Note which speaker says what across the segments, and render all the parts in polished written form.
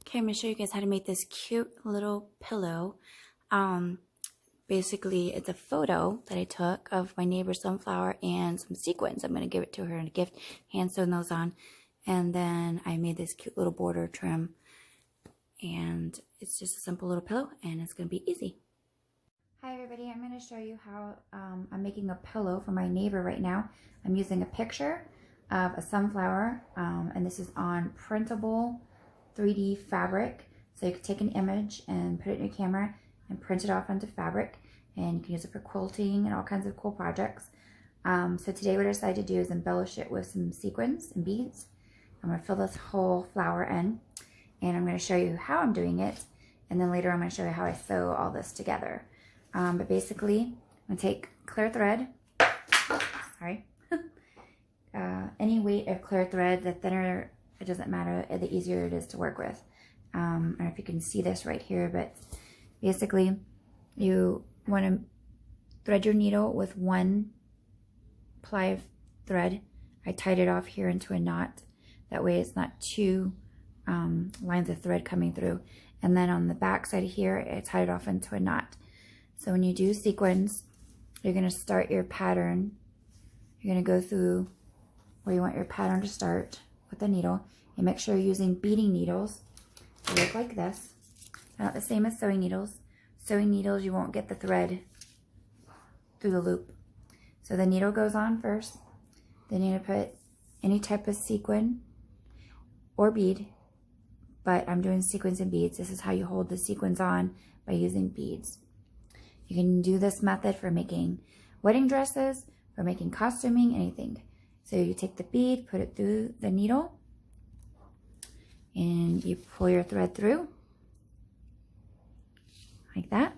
Speaker 1: Okay, I'm going to show you guys how to make this cute little pillow. Basically, it's a photo that I took of my neighbor's sunflower and some sequins. I'm going to give it to her in a gift, hand sewn those on. And then I made this cute little border trim. And it's just a simple little pillow, and it's going to be easy. Hi everybody, I'm going to show you how I'm making a pillow for my neighbor right now. I'm using a picture of a sunflower, and this is on printable 3D fabric. So you can take an image and put it in your camera and print it off onto fabric, and you can use it for quilting and all kinds of cool projects. So today what I decided to do is embellish it with some sequins and beads. I'm going to fill this whole flower in, and I'm going to show you how I'm doing it, and then later I'm going to show you how I sew all this together. But basically, I'm going to take clear thread, sorry, any weight of clear thread. The thinner, it doesn't matter, the easier it is to work with. I don't know if you can see this right here, but basically you want to thread your needle with one ply of thread. I tied it off here into a knot. That way it's not two lines of thread coming through. And then on the back side here, I tied it off into a knot. So when you do sequins, you're going to start your pattern. You're going to go through where you want your pattern to start with the needle. And make sure you're using beading needles. They look like this. They're not the same as sewing needles. Sewing needles, you won't get the thread through the loop. So the needle goes on first. Then you're going to put any type of sequin or bead. But I'm doing sequins and beads. This is how you hold the sequins on, by using beads. You can do this method for making wedding dresses, for making costuming, anything. So you take the bead, put it through the needle, and you pull your thread through, like that.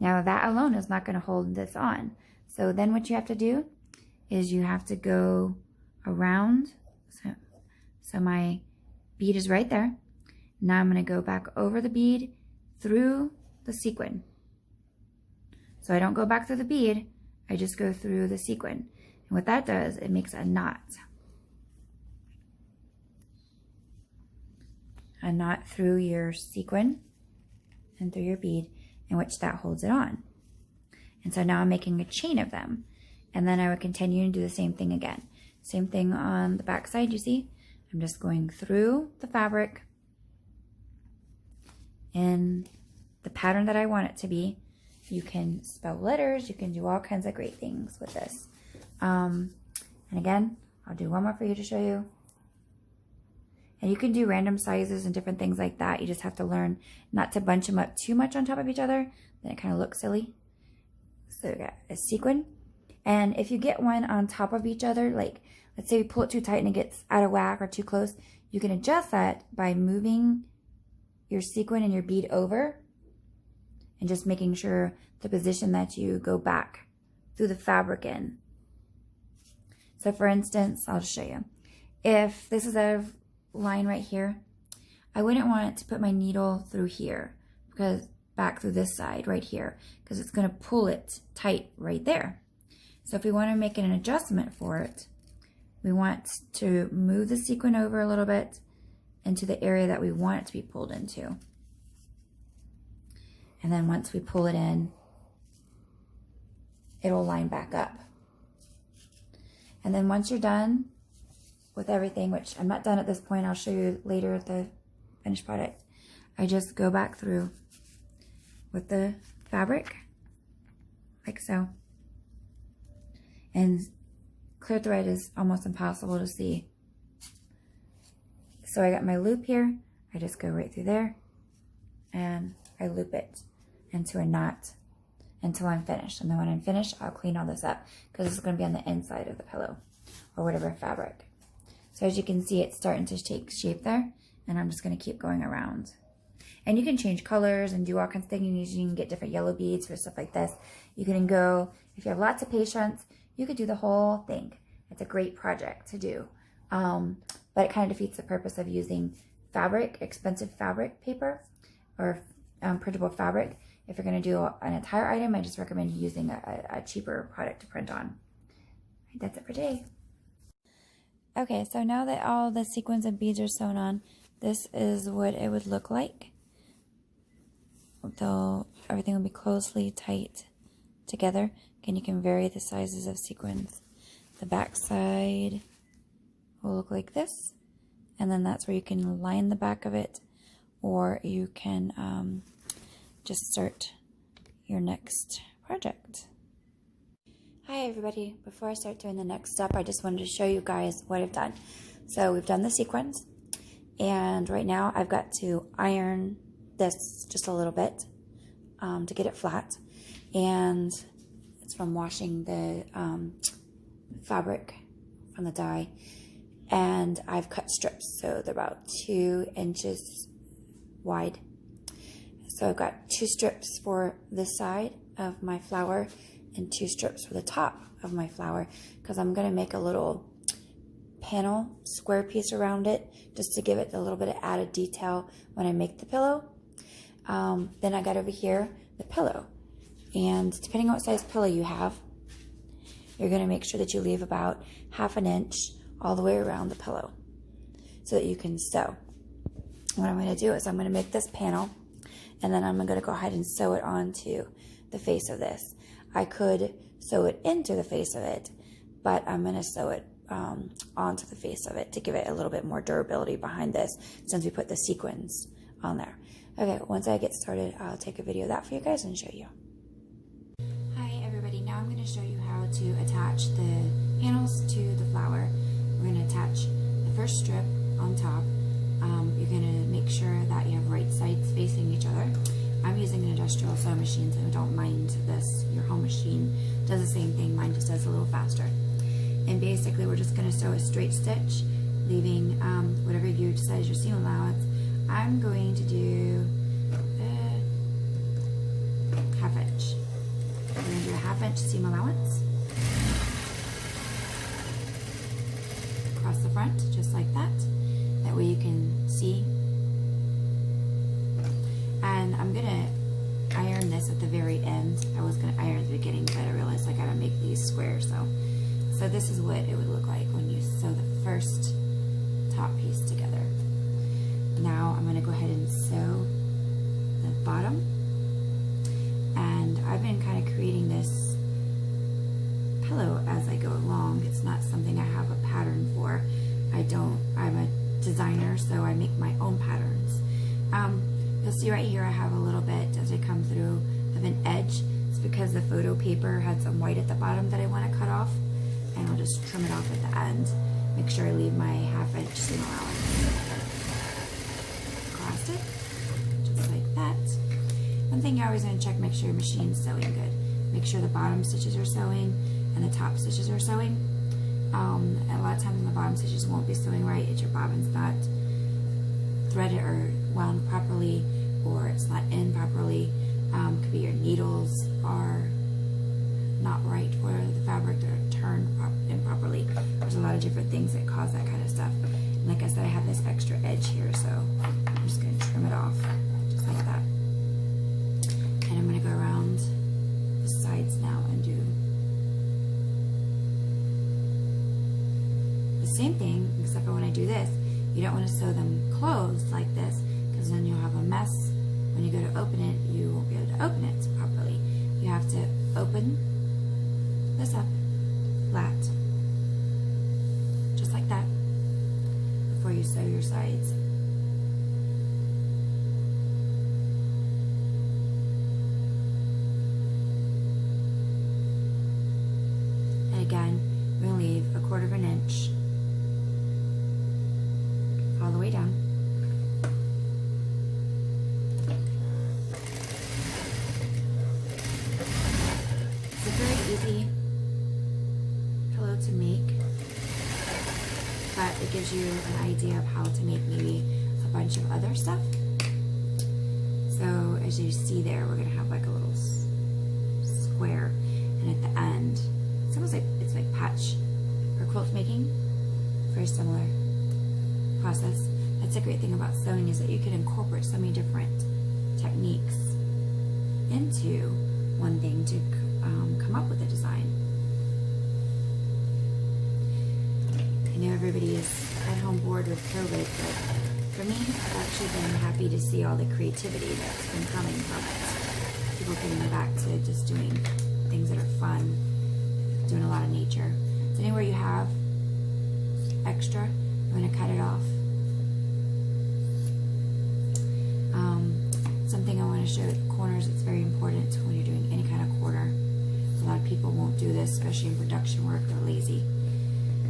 Speaker 1: Now that alone is not going to hold this on. So then what you have to do is you have to go around. So my bead is right there. Now I'm going to go back over the bead through the sequin. So I don't go back through the bead, I just go through the sequin. And what that does, it makes a knot. A knot through your sequin and through your bead, in which that holds it on. And so now I'm making a chain of them. And then I would continue and do the same thing again. Same thing on the back side, you see? I'm just going through the fabric in the pattern that I want it to be. You can spell letters, you can do all kinds of great things with this. And again, I'll do one more for you to show you. And you can do random sizes and different things like that. You just have to learn not to bunch them up too much on top of each other. Then it kind of looks silly. So you got a sequin. And if you get one on top of each other, like let's say you pull it too tight and it gets out of whack or too close, you can adjust that by moving your sequin and your bead over and just making sure the position that you go back through the fabric in. So for instance, I'll just show you. If this is a line right here, I wouldn't want to put my needle through here, because back through this side right here, because it's going to pull it tight right there. So if we want to make an adjustment for it, we want to move the sequin over a little bit into the area that we want it to be pulled into. And then once we pull it in, it'll line back up. And then once you're done with everything, which I'm not done at this point, I'll show you later the finished product, I just go back through with the fabric, like so. And clear thread is almost impossible to see. So I got my loop here, I just go right through there, and I loop it into a knot until I'm finished. And then when I'm finished, I'll clean all this up, because it's going to be on the inside of the pillow or whatever fabric. So as you can see, it's starting to take shape there, and I'm just going to keep going around. And you can change colors and do all kinds of things. You can get different yellow beads for stuff like this. You can go, if you have lots of patience, you could do the whole thing. It's a great project to do. But it kind of defeats the purpose of using fabric, expensive fabric paper, or printable fabric. If you're going to do an entire item, I just recommend using a cheaper product to print on. That's it for today. Okay, so now that all the sequins and beads are sewn on, this is what it would look like. Though everything will be closely tight together. Again, you can vary the sizes of sequins. The back side will look like this, and then that's where you can line the back of it, or you can just start your next project. Hi everybody, before I start doing the next step, I just wanted to show you guys what I've done. So we've done the sequins, and right now I've got to iron this just a little bit to get it flat, and it's from washing the fabric from the dye, and I've cut strips, so they're about 2 inches wide. So I've got 2 strips for this side of my flower and 2 strips for the top of my flower, because I'm going to make a little panel square piece around it just to give it a little bit of added detail when I make the pillow. Then I got over here the pillow, and depending on what size pillow you have, you're going to make sure that you leave about 1/2 inch all the way around the pillow so that you can sew. What I'm going to do is I'm going to make this panel, and then I'm going to go ahead and sew it onto the face of this. I could sew it into the face of it, but I'm going to sew it onto the face of it to give it a little bit more durability behind this, since we put the sequins on there. Okay, once I get started, I'll take a video of that for you guys and show you. Hi everybody, now I'm going to show you how to attach the panels to the flower. We're going to attach the first strip on top. You're going to make sure that you have right sides facing each other. I'm using an industrial sewing machine, so don't mind this. Your home machine does the same thing, mine just does a little faster. And basically we're just going to sew a straight stitch, leaving whatever you decide is your seam allowance. I'm going to do 1/2 inch. We're going to do a 1/2 inch seam allowance across the front, just like that. That way you can see. And I'm going to iron this at the very end. I was going to iron at the beginning, but I realized I got to make these square. So this is what it would look like when you sew the first top piece together. Now I'm going to go ahead and sew the bottom, and I've been kind of creating this pillow as I go along. It's not something I have a pattern for. I'm a designer, so I make my own patterns. You'll see right here I have a little bit as I come through of an edge. It's because the photo paper had some white at the bottom that I want to cut off, and I'll just trim it off at the end. Make sure I leave my 1/2 inch seam allowance. It, just like that. One thing you always want to check, make sure your machine's sewing good. Make sure the bottom stitches are sewing and the top stitches are sewing. And a lot of times the bottom stitches won't be sewing right if your bobbin's not threaded or wound properly, or it's not in properly. Could be your needles are not right, or the fabric are turned improperly. There's a lot of different things that cause that kind of stuff. And like I said, I have this extra edge here, so I'm just going to trim it off, just like that. And I'm going to go around the sides now and do the same thing, except for when I do this, you don't want to sew them closed like this, because then you'll have a mess. When you go to open it, you won't be able to open it properly. You have to open this up flat, just like that, before you sew your sides. And again, we're going to leave 1/4 inch all the way down. It's a very easy pillow to make, but it gives you an idea of how to make maybe a bunch of other stuff. So as you see there, we're going to have like a little square, and at the end, it's almost like it's like patch or quilt making. Very similar process. That's a great thing about sewing, is that you can incorporate so many different techniques into one thing to come up with a design. I know everybody is at home bored with COVID, but For me, I've actually been happy to see all the creativity that's been coming from it. People getting back to just doing things that are fun, doing a lot of nature. So anywhere you have extra, I'm going to cut it off. Something I want to show at corners, it's very important when you're doing any kind of corner. A lot of people won't do this, especially in production work, they're lazy.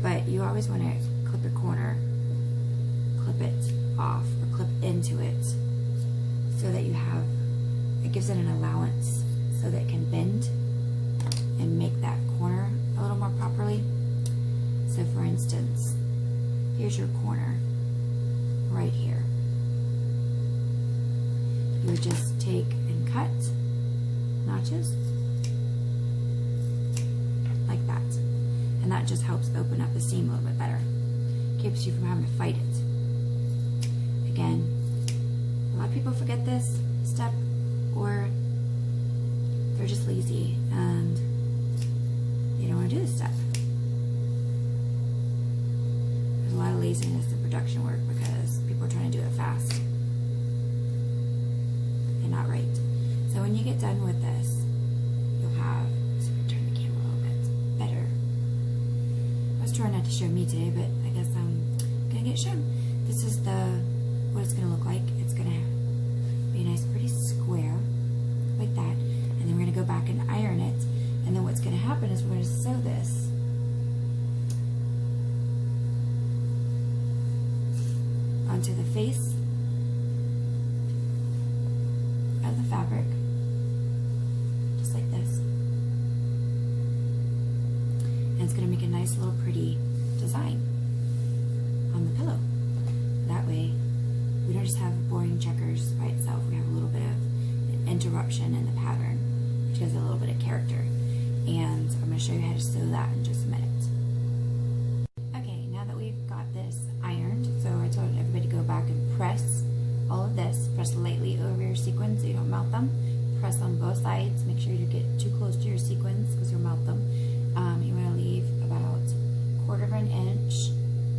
Speaker 1: But you always want to clip a corner, clip it off, or clip into it, so that you have, it gives it an allowance so that it can bend and make that corner a little more properly. So for instance, here's your corner right here. You would just take and cut notches like that. And that just helps open up the seam a little bit better. Keeps you from having to fight it. Again, a lot of people forget this step, or they're just lazy and they don't want to do this step. There's a lot of laziness in production work because people are trying to do it fast and not right. So when you get done with this, you'll have, so turn the camera a little bit better. I was trying not to show me today, but I guess I'm gonna get shown. This is what it's gonna look like. It's gonna be a nice pretty square like that, and then we're gonna go back and iron it, and then what's gonna happen is we're gonna sew this onto the face of the fabric, just like this. And it's going to make a nice little pretty design on the pillow. That way, we don't just have boring checkers by itself. We have a little bit of interruption in the pattern, which gives it a little bit of character. And I'm going to show you how to sew that in just a minute. Okay, now that we've got this ironed, so I told everybody to go back and press all of this. Press lightly over your sequins so you don't melt them. Press on both sides. Make sure you get too close to your sequins because you'll melt them. You want to leave about 1/4 of an inch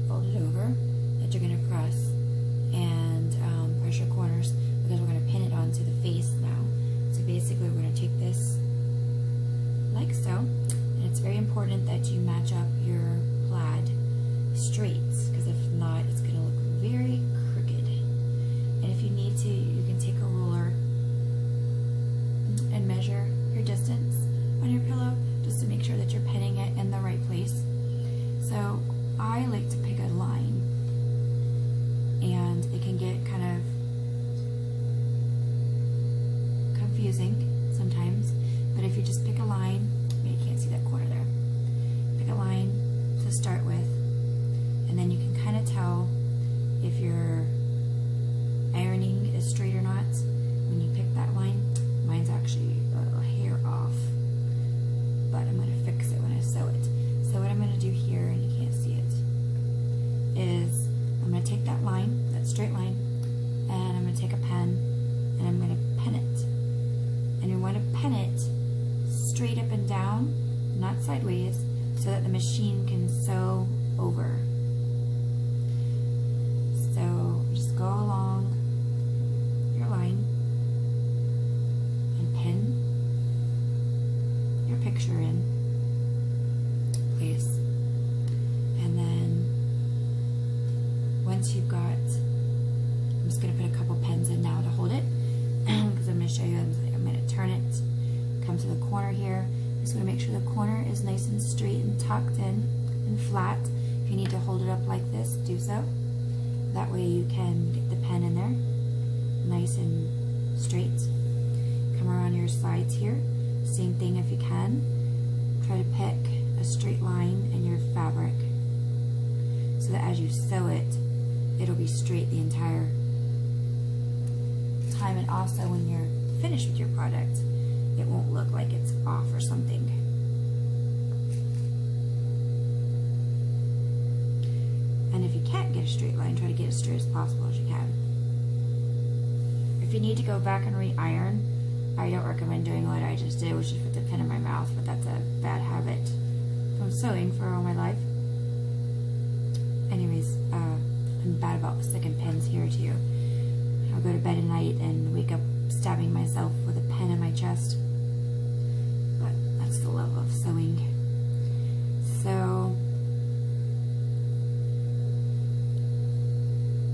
Speaker 1: folded over that you're going to press, and press your corners because we're going to pin it onto the face now. So basically we're going to take this like so, and it's very important that you match up your plaid straights, because if not, it's going to look very crooked. And if you need to, you can take a ruler and measure your distance on your pillow just to make sure that you're pinning it in the right place. So I like to pick a line, and it can get kind of confusing sometimes, but if you just pick a line, maybe you can't see that corner there, pick a line to start with, and then you can kind of tell if your ironing is straight or not when you pick that line. Mine's actually a hair off, but I'm going to fix it when I sew it. So what I'm going to do here, and you can't see it, is I'm going to take that line, that straight line, and I'm going to take a pen and I'm going to pin it. And you want to pin it straight up and down, not sideways, so that the machine can sew over. So just go along your line and pin your picture in place. And then once you've got, I'm just going to put a couple pins in now to hold it, because I'm going to show you, I'm going to turn it, come to the corner here. I'm just going to make sure the corner is nice and straight and tucked in and flat. If you need to hold it up like this, do so. That way you can get the pen in there nice and straight. Come around your sides here. Same thing if you can. Try to pick a straight line in your fabric so that as you sew it, it'll be straight the entire time. And also when you're finished with your product, it won't look like it's off or something. And if you can't get a straight line, try to get as straight as possible as you can. If you need to go back and re-iron, I don't recommend doing what I just did, which is put the pin in my mouth, but that's a bad habit from sewing for all my life. Anyways, something bad about sticking pins here too. I'll go to bed at night and wake up stabbing myself with a pen in my chest. But that's the love of sewing. So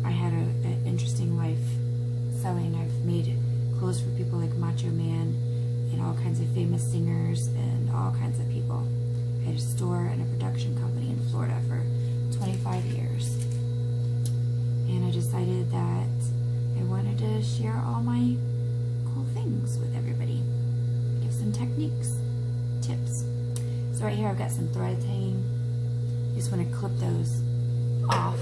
Speaker 1: I had an interesting life sewing. I've made clothes for people like Macho Man and all kinds of famous singers and all kinds of people. I had a store and a production company in Florida for 25 years. And I decided that I wanted to share all my cool things with everybody. Give some techniques, tips. So right here I've got some threads hanging. You just want to clip those off.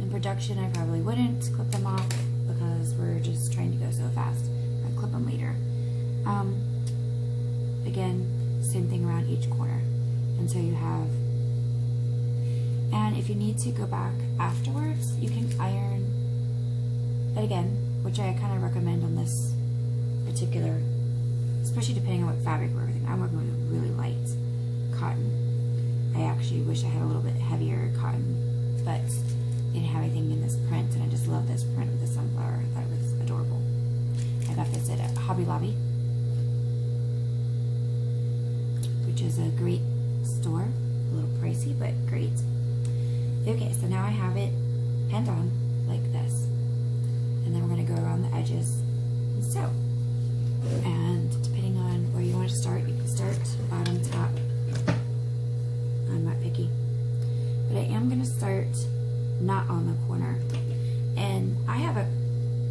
Speaker 1: In production I probably wouldn't clip them off because we're just trying to go so fast. I'll clip them later. Again, same thing around each corner. And so you have, and if you need to go back afterwards, you can iron it again, which I kind of recommend on this particular, especially depending on what fabric we're working. I'm working with really light cotton. I actually wish I had a little bit heavier cotton, but they didn't have anything in this print, and I just love this print with the sunflower. I thought it was adorable. I got this at Hobby Lobby, which is a great store. A little pricey, but great. Okay, so now I have it pinned on like this. And then we're going to go around the edges and sew. And depending on where you want to start, you can start bottom, top. I'm not picky. But I am going to start not on the corner. And I have a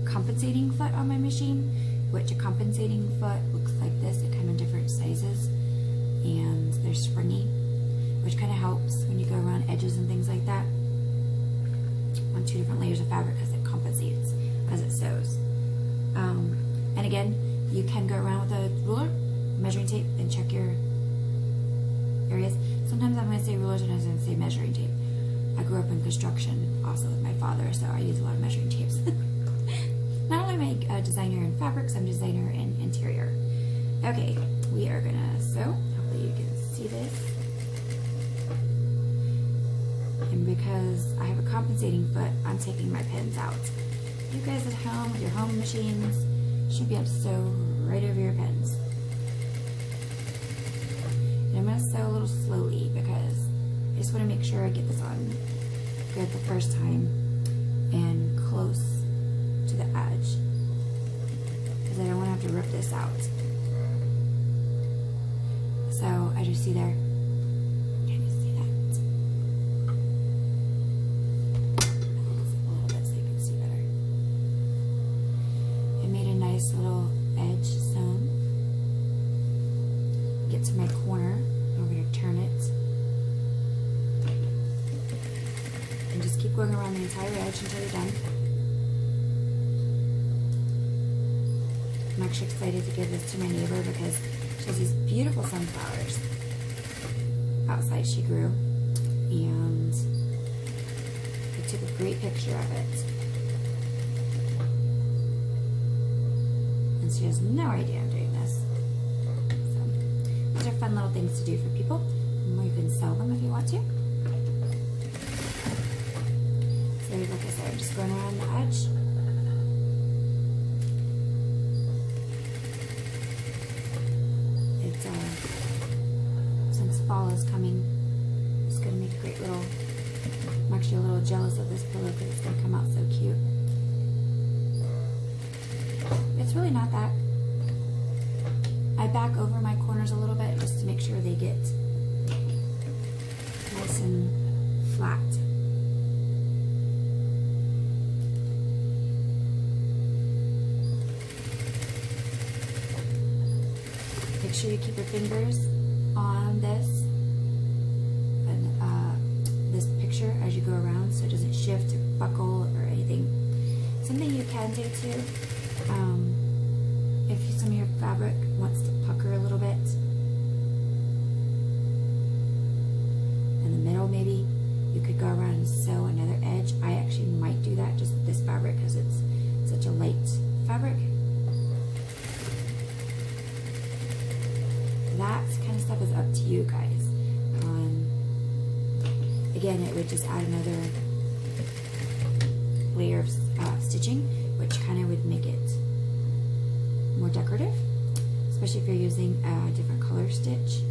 Speaker 1: compensating foot on my machine, which a compensating foot looks like this. They come in different sizes and they're springy, which kind of helps when you go around edges and things like that on 2 different layers of fabric because it compensates as it sews. And again, you can go around with a ruler, measuring tape, and check your areas. Sometimes I'm going to say rulers and I'm going to say measuring tape. I grew up in construction also with my father, so I use a lot of measuring tapes. Not only am I a designer in fabrics, I'm a designer in interior. Okay, we are going to sew. Hopefully you can see this. And because I have a compensating foot, I'm taking my pins out. You guys at home with your home machines should be able to sew right over your pins. And I'm going to sew a little slowly because I just want to make sure I get this on good the first time and close to the edge because I don't want to have to rip this out. So as you see there, can you see that? A little bit so you can see better. I made a nice little edge sewn. Get to my corner, and we're going to turn it. And just keep going around the entire edge until you're done. I'm actually excited to give this to my neighbor because she has these beautiful sunflowers outside she grew, and I took a great picture of it. And she has no idea I'm doing this. So these are fun little things to do for people. And you can sell them if you want to. So like I said, I'm just going around the edge. Since fall is coming, it's going to make a great little, I'm actually a little jealous of this pillow because it's going to come out so cute. It's really not that. I back over my corners a little bit just to make sure they get nice and flat. Make sure you keep your fingers on this and this picture as you go around so it doesn't shift or buckle or anything. Something you can do too, if some of your fabric wants to pucker a little bit in the middle, maybe you could go around and sew another edge. I actually might do that just with this fabric because it's such a light fabric. That kind of stuff is up to you guys. again, it would just add another layer of stitching, which kind of would make it more decorative, especially if you're using a different color stitch.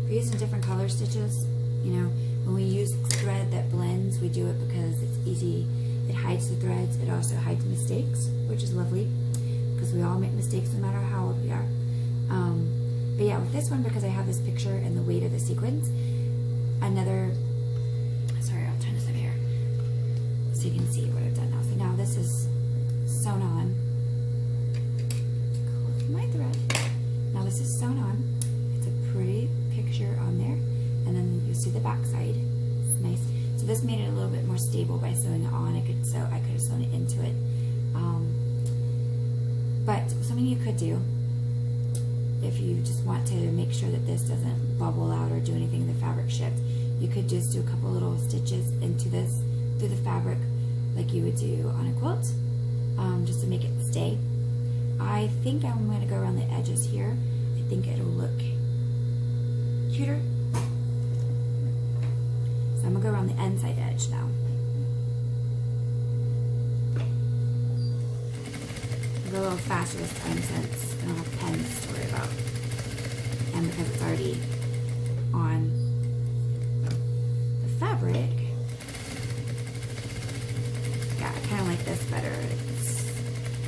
Speaker 1: If you're using different color stitches, you know, when we use thread that blends, we do it because it's easy. It hides the threads. It also hides mistakes, which is lovely because we all make mistakes no matter how old we are. But yeah, with this one, because I have this picture and the weight of the sequins, sorry, I'll turn this over here so you can see what I've done now. So now this is sewn on. Close my thread. Now this is sewn on. It's a pretty picture on there. And then you see the back side. It's nice. So this made it a little bit more stable by sewing it on. I could have sewn it into it. But something you could do, if you just want to make sure that this doesn't bubble out or do anything in the fabric shift, you could just do a couple little stitches into this through the fabric like you would do on a quilt, just to make it stay. I think I'm going to go around the edges here. I think it'll look cuter. So I'm going to go around the inside edge now. I'll go a little faster this time since I don't have pens to worry about. And because it's already on the fabric. Yeah, I kind of like this better.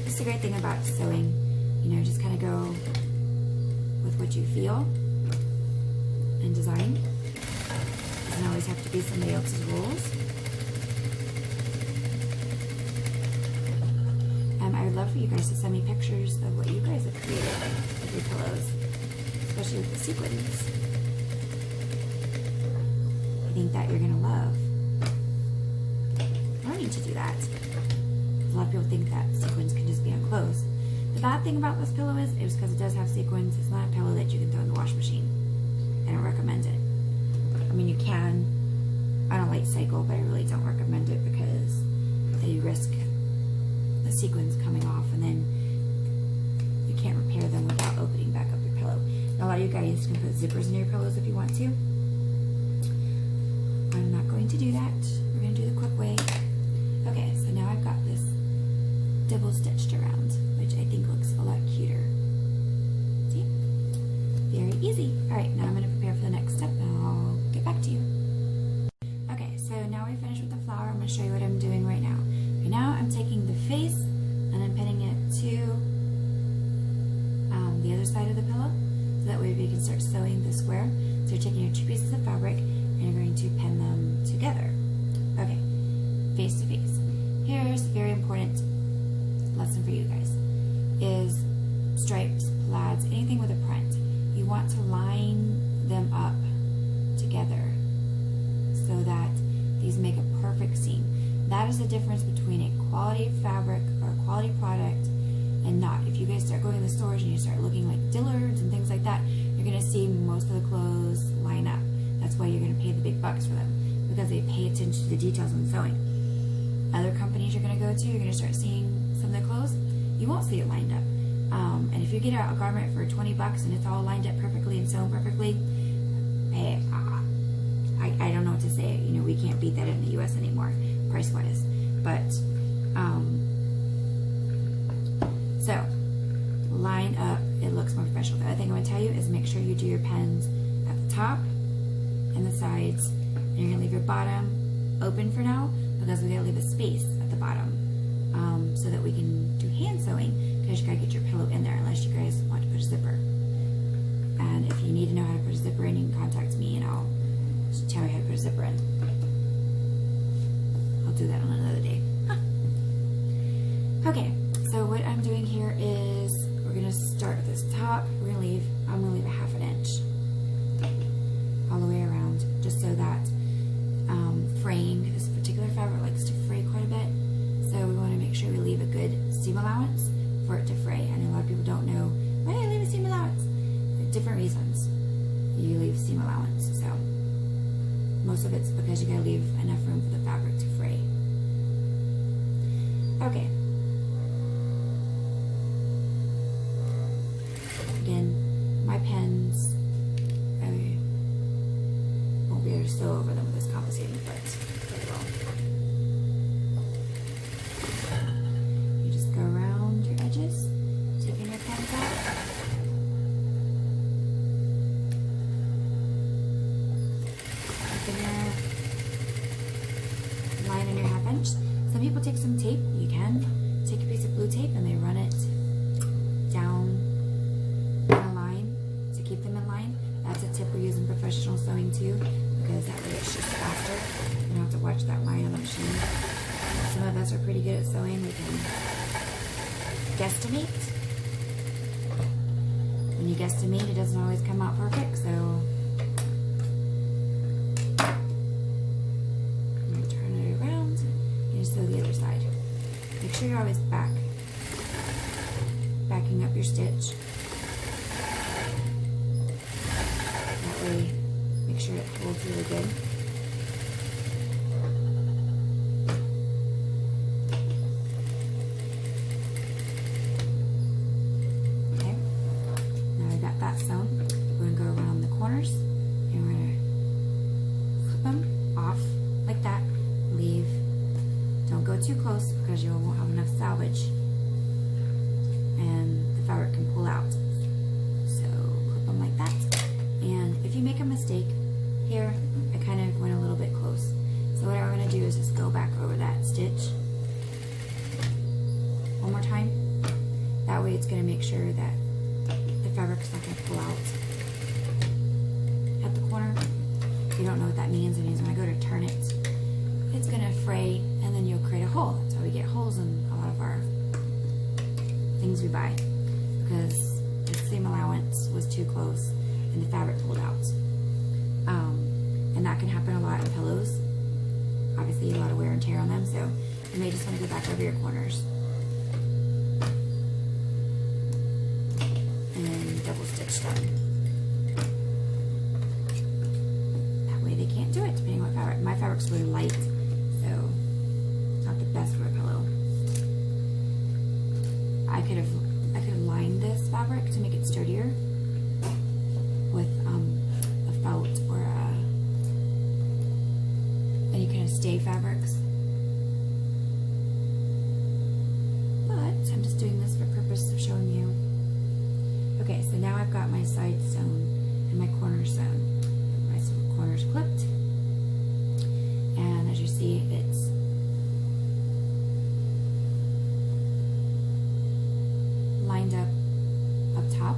Speaker 1: It's the great thing about sewing. You know, just kind of go with what you feel and design. Doesn't always have to be somebody else's rules. I would love for you guys to send me pictures of what you guys have created with your pillows, especially with the sequins. I think that you're going to love learning to do that. A lot of people think that sequins can just be on clothes. The bad thing about this pillow is because it does have sequins, it's not a pillow that you can throw in the wash machine. I don't recommend it. I mean, you can on a light cycle, but I really don't recommend it because you risk the sequins coming off and then you can't repair them without opening back up your pillow. Now, a lot of you guys can put zippers in your pillows if you want to. I'm not going to do that. We're going to do the quick way. Okay, so now I've got this double stitched around, which I think looks a lot cuter. See? Very easy. All right, now I'm going to prepare for the next step and I'll get back to you. Okay, so now we finished with the flower. I'm going to show you what I'm doing right now. Right now I'm taking the face and I'm pinning it to the other side of the pillow, so that way we can start sewing the square. So you're taking your two pieces of fabric and you're going to pin them together. Okay, face to face. Here's a very important lesson for you guys, is stripes, plaids, anything with a print. You want to line them up together so that these make a perfect seam. That is the difference between a quality fabric or a quality product and not. If you guys start going to the stores and you start looking like Dillard's and things like that, you're going to see most of the clothes line up. That's why you're going to pay the big bucks for them, because they pay attention to the details in sewing. Other companies you're going to go to, you're going to start seeing some of the clothes, you won't see it lined up. And if you get a garment for 20 bucks and it's all lined up perfectly and sewn perfectly, hey, I don't know what to say. You know, we can't beat that in the US anymore, price-wise. But, so, line up, it looks more professional. The other thing I'm going to tell you is make sure you do your pens at the top and the sides. And you're going to leave your bottom open for now, because we got to leave a space at the bottom, so that we can do hand sewing, because you got to get your pillow in there, unless you guys want to put a zipper. And if you need to know how to put a zipper in, you can contact me and I'll tell you how to put a zipper in. I'll do that on another day. Okay, so what I'm doing here is we're going to start at this top. I'm going to leave a 1/2 inch all the way around, just so that fraying, this particular fabric likes to fray quite a bit, so we want to make sure we leave a good seam allowance for it to fray. I know a lot of people don't know, why do I leave a seam allowance? Different reasons you leave seam allowance. So most of it's because you gotta leave enough room for the fabric to fray. Okay. Again, my pens, sew over them with this compensating foot very well. You just go around your edges, taking your pens out. Taking your line on your 1/2 inch. Some people take some tape. You can take a piece of blue tape and they run it down in a line to keep them in line. That's a tip we use in professional sewing too, because that way it's just faster. You don't have to watch that line on the machine. Some of us are pretty good at sewing. We can guesstimate. When you guesstimate, it doesn't always come out perfect, so you turn it around and sew the other side. Make sure you're always backing up your stitch. That way, make sure it holds really good. Okay, now I got that sewn. We're going to go around the corners and we're going to flip them off like that. Leave. Don't go too close because you won't have enough salvage and the fabric can pull out. So clip them like that. And if you make a mistake here, I kind of went a little bit close. So what I'm going to do is just go back over that stitch one more time. That way it's going to make sure that the fabric's not going to pull out at the corner. If you don't know what that means, it means when I go to turn it, it's going to fray and then you'll create a hole. That's how we get holes in a lot of our things we buy, because the seam allowance was too close and the fabric pulled out. And that can happen a lot in pillows. Obviously a lot of wear and tear on them, so you may just want to go back over your corners. And then double stitch them. That way they can't do it, depending on what fabric. My fabric's really light, so it's not the best for a pillow. I could have lined this fabric to make it sturdier with a felt or any kind of stay fabrics. But I'm just doing this for purpose of showing you. Okay, so now I've got my sides sewn and my corners sewn. My corners clipped. And as you see, it's lined up top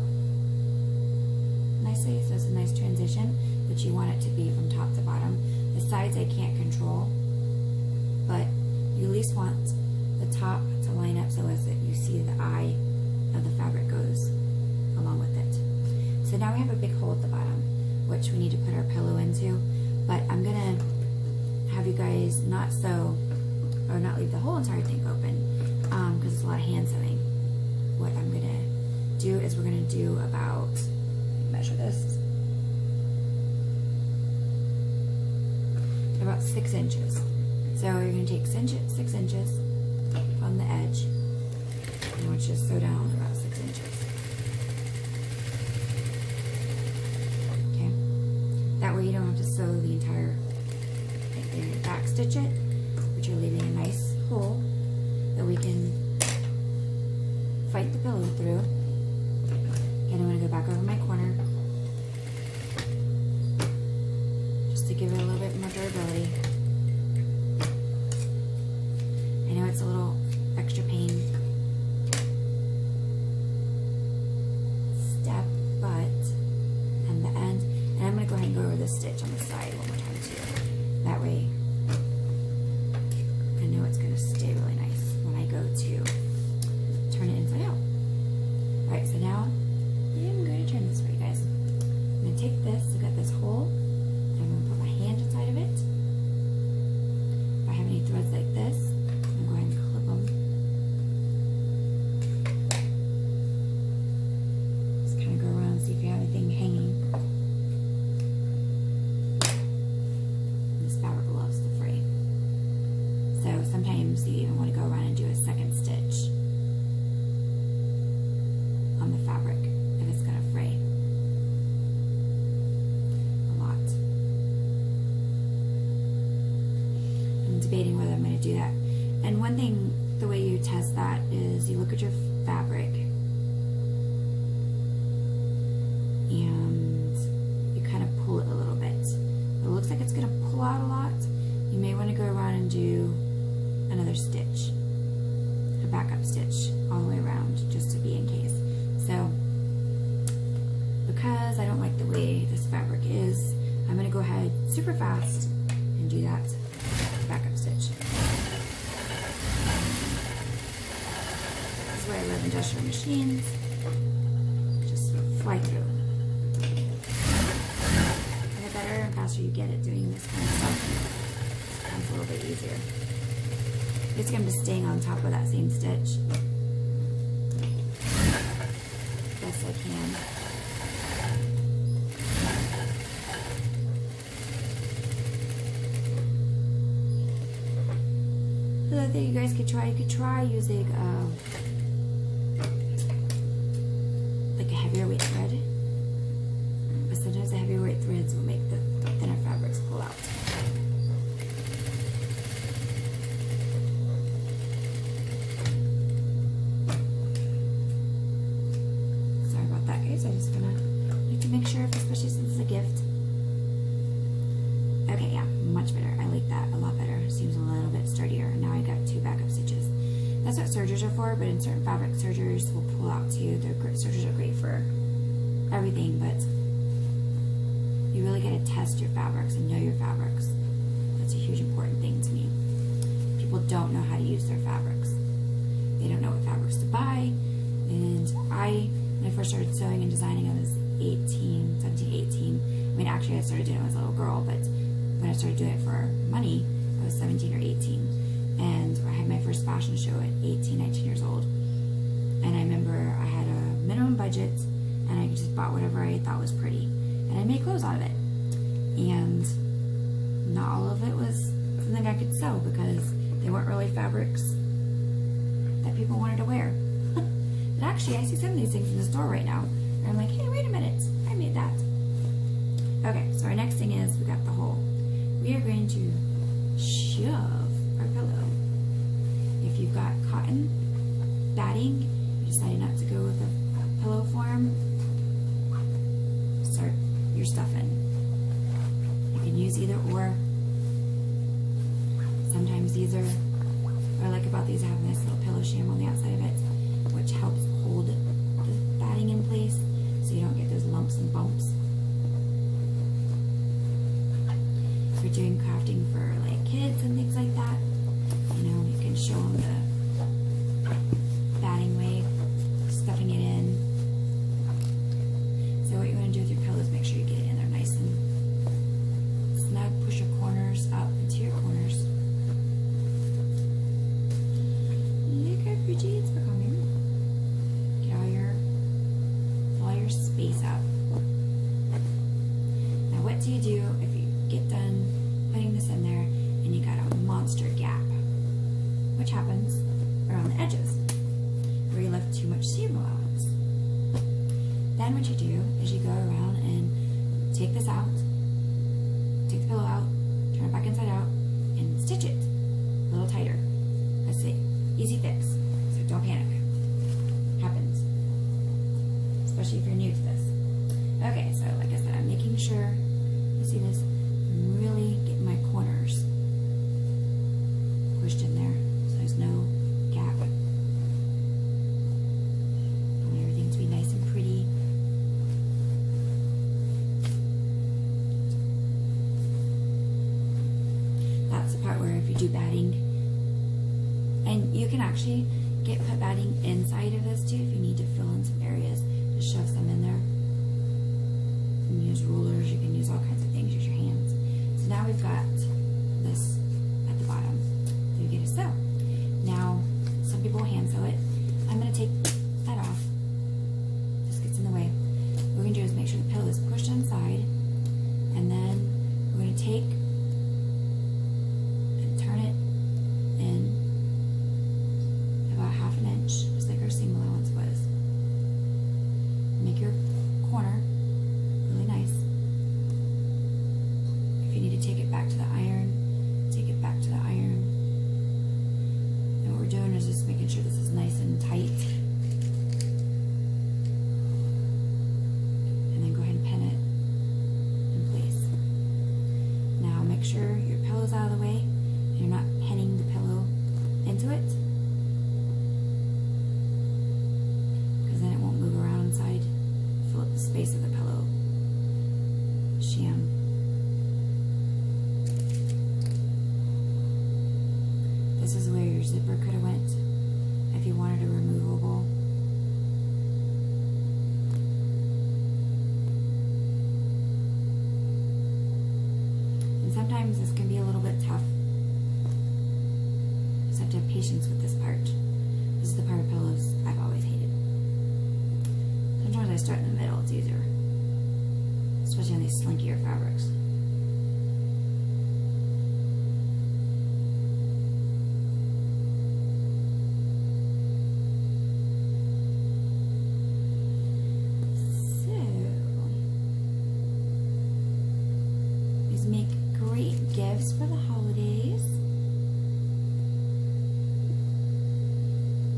Speaker 1: nicely, so it's a nice transition, but you want it to be from top to bottom. The sides I can't control, but you at least want the top to line up so as that you see the eye of the fabric goes along with it. So now we have a big hole at the bottom, which we need to put our pillow into, but I'm gonna have you guys not sew or not leave the whole entire thing open, because it's a lot of hand sewing. What I'm gonna do is we're gonna do about, measure this, about 6 inches. So you're gonna take 6 inches from the edge, and we'll just sew down about 6 inches. Okay, that way you don't have to sew the entire right there. Back stitch it, but you're leaving a nice hole that we can fight the pillow through. And I'm going to go back over my corner just to give it a little bit more durability. I know it's a little extra pain step, but and the end, and I'm going to go ahead and go over this stitch on the side one more time too. That way I know it's going to stay really nice when I go to turn it inside out. Alright, so now I'm going to turn this for you guys. I'm going to take this, I've got this hole, and I'm going to put my hand inside of it. If I have any threads like this, I'm going to clip them. Just kind of go around and see if you have anything hanging. This fabric loves to fray. So sometimes you even want to go around and do a second stitch on the fabric if it's going to fray a lot. debating whether I'm going to do that. And one thing, the way you test that is you look at your fabric and you kind of pull it a little bit. If it looks like it's going to pull out a lot, you may want to go around and do another stitch, a backup stitch all the way around, just to be in case. So because I don't like the way this fabric is, I'm going to go ahead super fast and do that backup stitch. This is where I love industrial machines. Just fly through. And the better and faster you get at doing this kind of stuff, it becomes a little bit easier. Basically, I'm just staying on top of that same stitch best I can. Another thing you guys could try, using like a heavier weight thread, but sometimes the heavier weight threads will make the thinner fabrics pull out. Sorry about that, guys. I just need to make sure, especially since it's a gift. Okay, yeah, much better. I like that a lot better. Seems a little bit sturdier. Now I got 2 backup stitches. That's what sergers are for, but in certain fabric, sergers will pull out too. Sergers are great for everything, but you really got to test your fabrics and know your fabrics. That's a huge important thing to me. People don't know how to use their fabrics. They don't know what fabrics to buy. And when I first started sewing and designing, I was 17, 18. I mean, actually, I started doing it as a little girl, but when I started doing it for money, I was 17 or 18. And I had my first fashion show at 18, 19 years old. And I remember I had a minimum budget, and I just bought whatever I thought was pretty. And I made clothes out of it. And not all of it was something I could sew because they weren't really fabrics that people wanted to wear. But actually, I see some of these things in the store right now. And I'm like, hey, wait a minute, I made that. Okay, so our next thing is we got the hole. We are going to shove our pillow. If you've got cotton batting, you decided not to go with a pillow form, start your stuff in. You can use either or. Sometimes these are, what I like about these, have a nice little pillow sham on the outside of it, which helps hold the batting in place so you don't get those lumps and bumps. If you're doing crafting for like kids and things like that, you know, you can show them the batting way, stuffing it in. So what you want to do with your pillow is make sure you get it in there nice and snug. Push your corners up into your corners. Look how pretty it's becoming. Get all your space out. Now what do you do if you get done putting this in there and you got a monster gap, which happens around the edges where you left too much seam allowance? Then what you do is you go around and take this out, take the pillow out, turn it back inside out, and stitch it a little tighter. That's it. Easy fix. So don't panic. Happens. Especially if you're new to this. Okay, so like I said, I'm making sure, you see this, I'm really getting my corners pushed in there so there's no gap. I want everything to be nice and pretty. That's the part where if you do batting, and you can actually put batting inside of this too if you need to fill in some areas. Just shove some in there. You can use rulers, you can use all kinds of things, use your hands. So now we've got this at the bottom. So you get to sew. Now, some people will hand sew it. I'm going to take that off. This gets in the way. What we're going to do is make sure the pillow is pushed inside, and then we're going to take and turn it in about 1/2 inch, just like our seam allowance was. Make your corner really nice. If you need to take it back to the iron, take it back to the iron. make sure your pillow's out of the way and you're not pinning the pillow into it, because then it won't move around inside. Fill up the space of the pillow. Sham. This is where your zipper could have went if you wanted a removable. And sometimes this can be a little bit tough. You just have to have patience with this part. This is the part of pillows I've always hated. Sometimes I start in the middle, it's easier. Especially on these slinkier fabrics. Make great gifts for the holidays,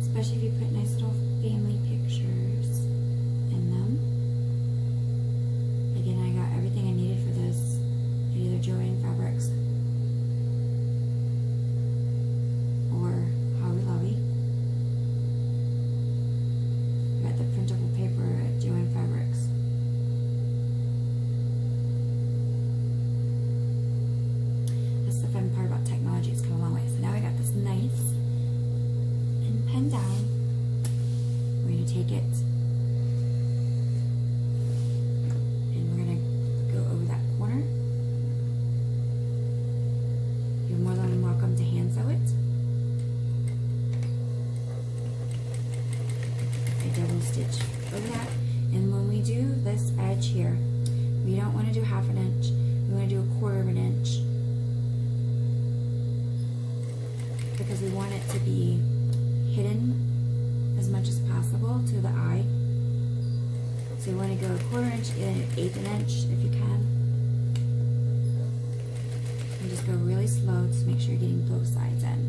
Speaker 1: especially if you put nice little family pictures in them. Again, I got everything I needed for this at either Joann Fabrics or Hobby Lobby. I got the printable paper at Joann Fabrics. Fun part about technology, it's come a long way. So now I got this nice and pen down. We're going to take it and we're going to go over that corner. You're more than welcome to hand sew it. I double stitch over that, and when we do this edge here, we don't want to do 1/2 inch, we want to do 1/4 inch. Because we want it to be hidden as much as possible to the eye. So you want to go 1/4 inch and 1/8 inch if you can. And just go really slow to make sure you're getting both sides in,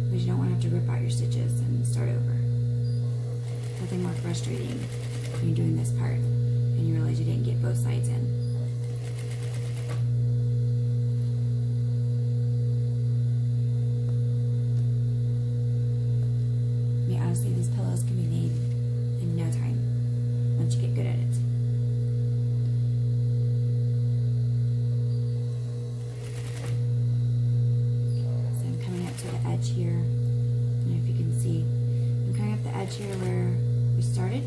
Speaker 1: because you don't want to have to rip out your stitches and start over. Nothing more frustrating when you're doing this part and you realize you didn't get both sides in. Honestly, these pillows can be made in no time once you get good at it. So I'm coming up to the edge here. I don't know if you can see. I'm coming up the edge here where we started.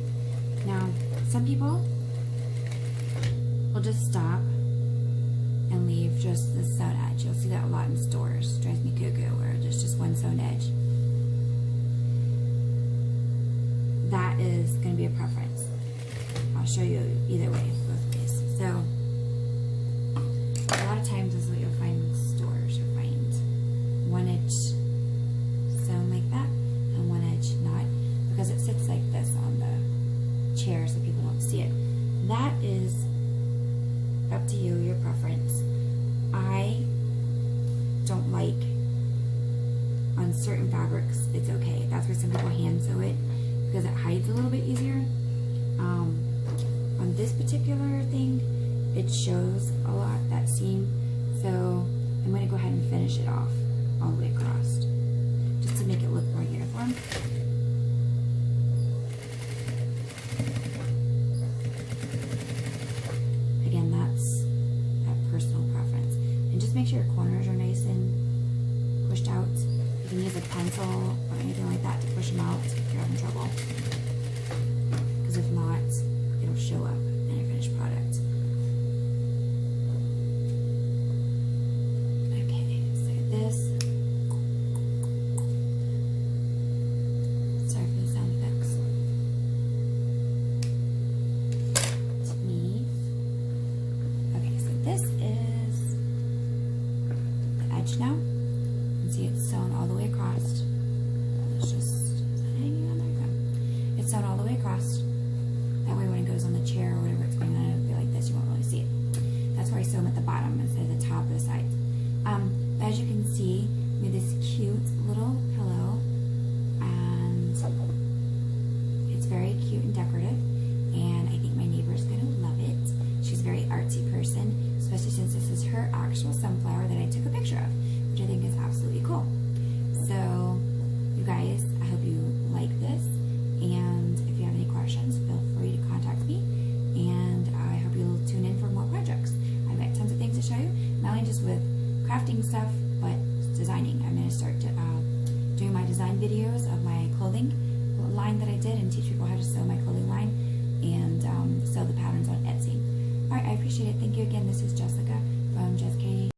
Speaker 1: Now, some people will just stop and leave just the sewn edge. You'll see that a lot in stores. It drives me cuckoo, where there's just one sewn edge. That is going to be a preference. I'll show you either way, both ways. So, a lot of times this is what you'll find in stores. You'll find 1 inch sewn like that, and 1 inch not, because it sits like this on the chair so people don't see it. That is up to you, your preference. I don't like, on certain fabrics, it's okay. That's why some people hand sew it, because it hides a little bit easier. On this particular thing, it shows a lot, that seam, so I'm going to go ahead and finish it off all the way across, just to make it look more uniform. Again, that's a personal preference. And just make sure your corners are nice and pushed out. You can use a pencil or anything like that to push them out if you're having trouble. Because if not, it'll show up in your finished product. Okay, so this. Sorry for the sound effects. To me. Okay, so this is the edge now. See, it's sewn all the way across. It's just, is that hanging on there? It's sewn all the way across. That way when it goes on the chair or whatever it's going on, it'll be like this, you won't really see it. That's why I sew them at the bottom instead of the top of the side. As you can see, we have this cute little pillow, and it's very cute and decorative, and I think my neighbor's gonna love it. She's a very artsy person, so especially since this is her actual sunflower that I took a picture of, which I think is absolutely cool. So, you guys, I hope you like this, and if you have any questions, feel free to contact me, and I hope you'll tune in for more projects. I've got tons of things to show you, not only just with crafting stuff, but designing. I'm going to start doing my design videos of my clothing line that I did and teach people how to sew my clothing line and sew the patterns on Etsy. Alright, I appreciate it. Thank you again. This is Jessica from Jess K.